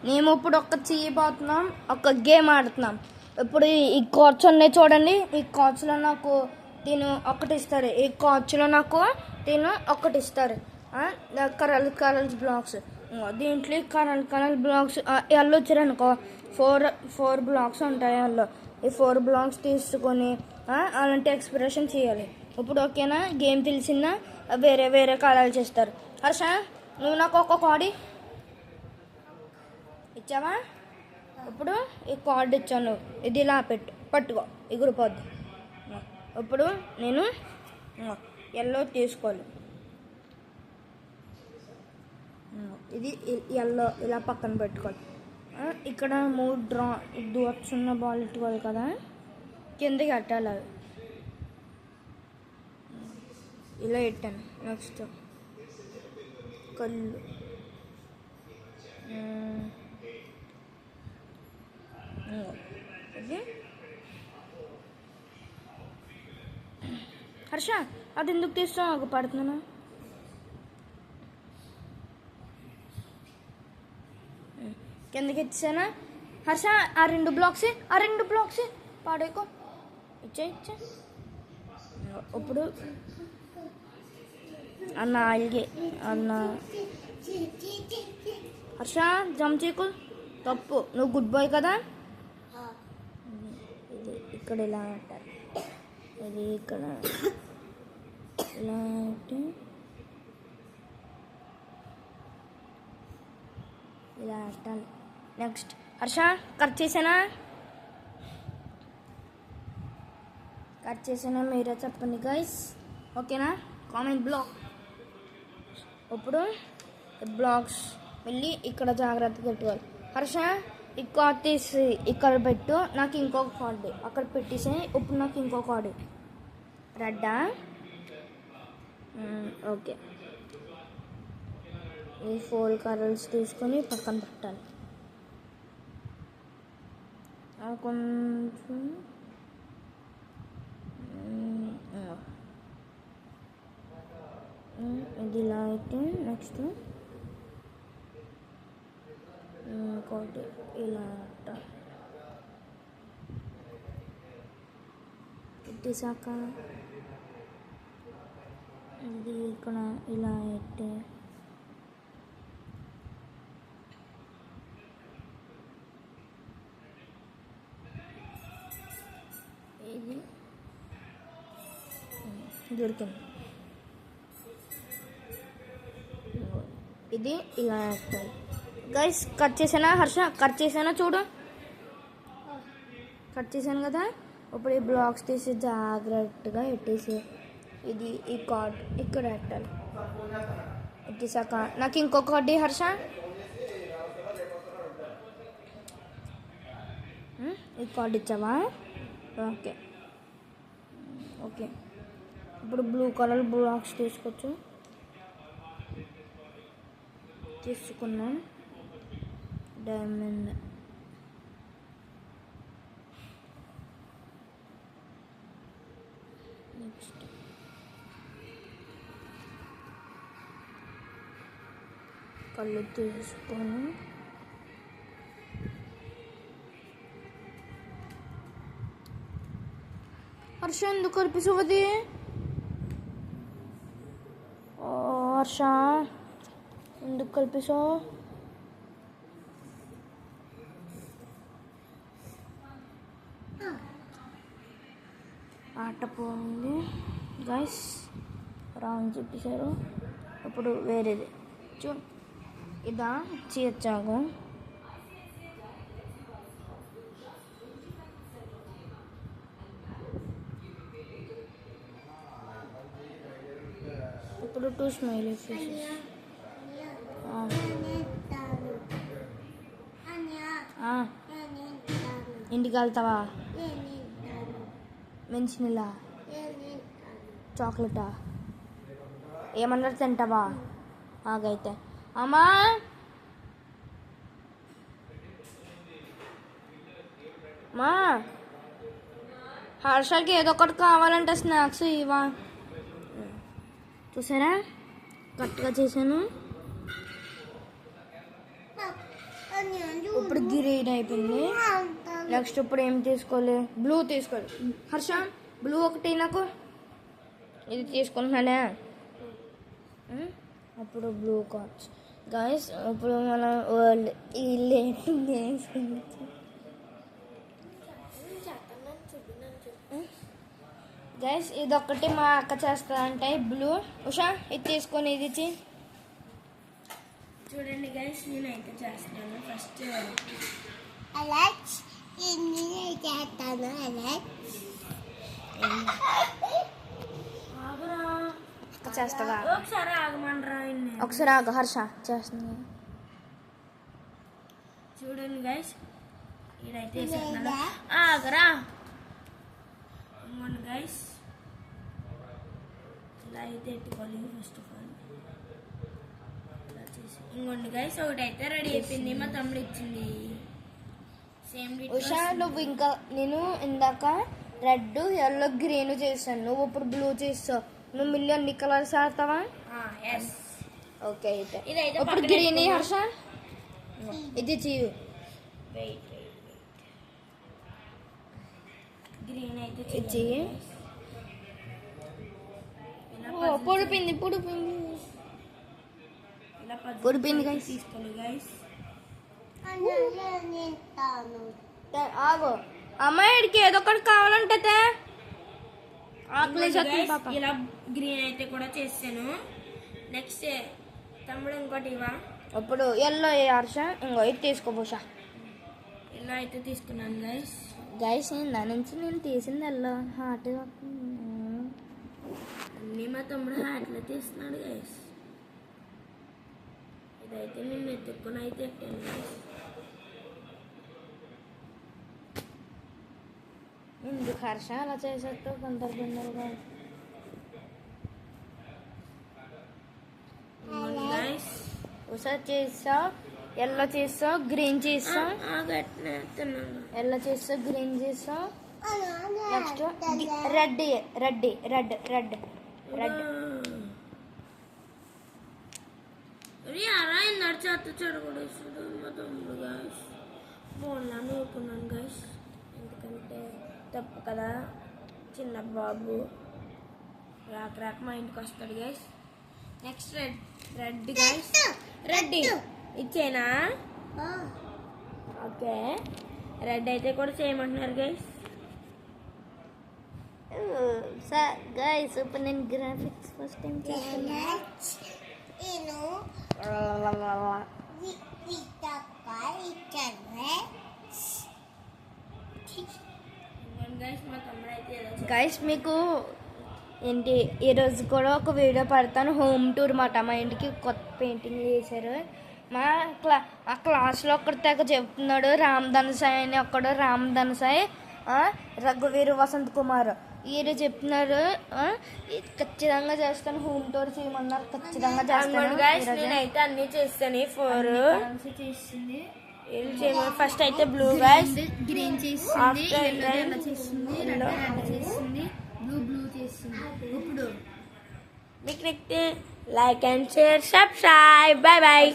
మేము ఇప్పుడు ఒక చేయబోతున్నాం, ఒక గేమ్ ఆడుతున్నాం. ఇప్పుడు ఈ కార్డ్స్ ఉన్నాయి చూడండి. ఈ కార్డ్స్లో నాకు తిను ఒకటి ఇస్తారు. ఈ కార్డ్స్లో నాకు తిను ఒకటి ఇస్తారు. Colours blocks. దీంట్లో కలర్ బ్లాక్స్ ఎల్లో వచ్చారనుకో, ఫోర్ బ్లాక్స్ ఉంటాయి ఎల్లో. ఈ 4 బ్లాక్స్ తీసుకొని అలాంటి ఎక్స్ప్రెషన్ చేయాలి. ఇప్పుడు ఓకేనా? గేమ్ తెలిసిందా? వేరే వేరే కలర్లు చేస్తారు. హర్ష, నువ్వు నాకు ఒక కార్డు ఇచ్చావా? ఇప్పుడు ఈ కార్డు ఇచ్చాను, ఇది ఇలా పట్టుకో, ఎగురిపోద్ది. ఇప్పుడు నేను ఎల్లో తీసుకోవాలి. ఇది ఎల్లో ఇలా పక్కన పెట్టుకోవాలి. ఇక్కడ 3 డాట్స్ ఉన్న బాల్ ఇట్టుకోవాలి కదా, కిందకి కట్టాలి. ఇలా పెట్టాను. నెక్స్ట్ కళ్ళు, ఇది హర్ష, అది ఎందుకు తీస్తావు? ఒక పడుతున్నాను. కిందకి ఇచ్చానా హర్ష? ఆ 2 బ్లాక్స్ పాడేకో, ఇచ్చే. ఇప్పుడు అన్న అలిగే అన్న హర్ష, జంప్ చేయకు, తప్పు. నువ్వు గుడ్ బాయ్ కదా. ఇది ఇక్కడ ఇలా అంటారు, ఇది ఇక్కడ ఇలా అంటే ఇలా అంటాను. నెక్స్ట్ హర్ష, కట్ చేసానా మీరే చెప్పండి గైస్, ఓకేనా? Comment black. ఇప్పుడు బ్లాక్స్ వెళ్ళి ఇక్కడ జాగ్రత్తగా పెట్టుకోవాలి. హర్ష, ఈ కార్డ్ తీసి ఇక్కడ పెట్టు, నాకు ఇంకొక కార్డు అక్కడ పెట్టేసి. ఇప్పుడు నాకు ఇంకో కార్డు రెడ్డా? ఓకే. ఈ 4 కలర్స్ తీసుకొని పక్కన పెట్టాలి. కొంచెం ఇది ఇలా అయితే నెక్స్ట్ ఇంకోటి ఇలా పెట్టేసాక ఇది ఇక్కడ ఇలా అయితే ఇది దొరికింది. ఇది ఇలా వేస్తాయి గైస్. కట్ చేసానా హర్ష? కట్ చేసానా చూడు, కట్ చేశాను కదా. ఇప్పుడు ఈ బ్లాక్స్ తీసి జాగ్రత్తగా పెట్టేసి ఇది ఈ కార్డ్ ఇక్కడ పెట్టాలి. పెట్టేసాక నాకు ఇంకొక కార్డు హర్ష. ఈ కార్డు ఇచ్చావా? ఓకే. ఇప్పుడు బ్లూ కలర్ బ్లాక్స్ తీసుకున్నాం. డైమండ్, నెక్స్ట్ కళ్ళు తీసుకొని హర్ష ఎందుకు కనిపిస్తుంది? హర్ష ఎందుకు కల్పిసావు? ఆట పోయింది గైస్, రాంగ్ చూపించారు. ఇప్పుడు వేరేది ఇదా చేయొచ్చాము. ఇప్పుడు 2 స్మైలీ ఫేసెస్. ఇంటికి వెళ్తావా? మెన్షనిలా చాక్లెటా ఏమన్నారు తింటావా? ఆగైతే అమ్మా హర్షకి ఏదో ఒకటి కావాలంటే స్నాక్స్ ఇవా. చూసారా కరెక్ట్గా చేశాను. ఇప్పుడు గ్రీన్ అయిపోయింది. నెక్స్ట్ ఇప్పుడు ఏం తీసుకోవాలి? బ్లూ తీసుకోవాలి. హర్ష బ్లూ ఒకటి నాకు ఇది తీసుకుంటున్నానే. అప్పుడు బ్లూ కార్డ్స్ గైస్. ఇప్పుడు మన వరల్డ్ ఈ లేట్ గేమ్స్ గైస్. ఇదొక్కటి మా అక్క చేస్తారంటే బ్లూ. ఉషా ఇది తీసుకొని ఇది ఇచ్చి చూడండి గైస్, నేనైతే చేస్తున్నాను. ఫస్ట్ చేస్తావా? ఒకసారి ఆగమంటారా? ఒకసారి ఆగ హర్ష చేస్తుంది. చూడండి గైస్, ఇదైతే ఆగరా. ఇంకోండి గైస్, ఇలా అయితే ఎట్టుకోవాలి. ఫస్ట్ ఆఫ్ ఆల్ ఇంకోండి గైస్, ఒకటైతే రెడీ అయిపోయింది. మా తమ్ముడు ఇచ్చింది సేమ్. ఉషా నువ్వు ఇంకా నేను ఇందాక రెడ్ ఎల్లో గ్రీన్ చేస్తాను, నువ్వు ఇప్పుడు బ్లూ చేస్తావు. నువ్వు మిల్లి అన్ని కలర్స్ ఆడతావా? ఓకే అయితే ఇప్పుడు గ్రీన్ హర్ష ఇది చెయ్యి. గ్రీన్ అయితే ఇది చెయ్యి. పొడిపోయింది పొడిపోయింది పొడిపోయింది గైస్. తీసుకోండి గైస్. ఆగో అమ్మాయిడికి ఏదో ఒకటి కావాలంటే ఇలా గ్రీన్ అయితే కూడా చేసాను. నెక్స్ట్ తమ్ముడు ఇంకోటి ఇవా. ఇప్పుడు ఎల్లో హర్ష ఇంకో ఇది తీసుకోబోషా. ఎల్లో అయితే తీసుకున్నాను గైస్. గైస్ దాని నుంచి నేను తీసింది ఎల్లో హార్ట్. అన్నీ మా తమ్ముడు హార్ట్లో తీస్తున్నాడు గైస్. ఇదైతే నేను ఎత్తుక్కుని అయితే ఎట్టాను గైస్. ఎందుకు హర్ష అలా చేసేస్తావు? కొందరుగా ఒకసారి చేస్తావు, ఎల్లో చేస్తావు, గ్రీన్ చేస్తావు, ఎల్లో చేస్తావు, గ్రీన్ చేస్తావు. Next red red red red red. నడిచేత చెడగొడేసాడు మా తమ్ముడు గైస్. బాగున్నా నూరుకున్నాను గైస్, ఎందుకంటే తప్పు కదా. చిన్న బాబు రాక మా ఇంటికి వస్తాడు guys. Next red guys. Red ఇచ్చేనా? ఓకే, రెడ్ అయితే కూడా చేయమంటున్నారు గైస్. సార్ గైస్ ఇప్పుడు నేను గ్రాఫిక్స్ ఫస్ట్ టైం చేస్తాను. గైస్ మీకు ఏంటి ఈరోజు కూడా ఒక వీడియో పెడతాను, హోమ్ టూర్ మాట. మా ఇంటికి కొత్త పెయింటింగ్ చేశారు. ఆ క్లాస్లో ఒకటి తెగ చెప్తున్నాడు, రామధన్ సాయి అని. ఒక్కడు రామధన్ సాయి, రఘువీర్ వసంత్ కుమార్ వీరు చెప్తున్నారు ఖచ్చితంగా చేస్తాను, హోమ్ టూర్ చేయమన్నారు. ఖచ్చితంగా చేస్తాను. నేనైతే అన్ని చేస్తాను. 4 చేసింది. ఫస్ట్ అయితే బ్లూ గైస్, గ్రీన్ చేసింది, ఎల్లో చేసింది, రెడ్ చేసింది, బ్లూ చేసింది. ఇప్పుడు మీకు like and share, subscribe. Bye bye.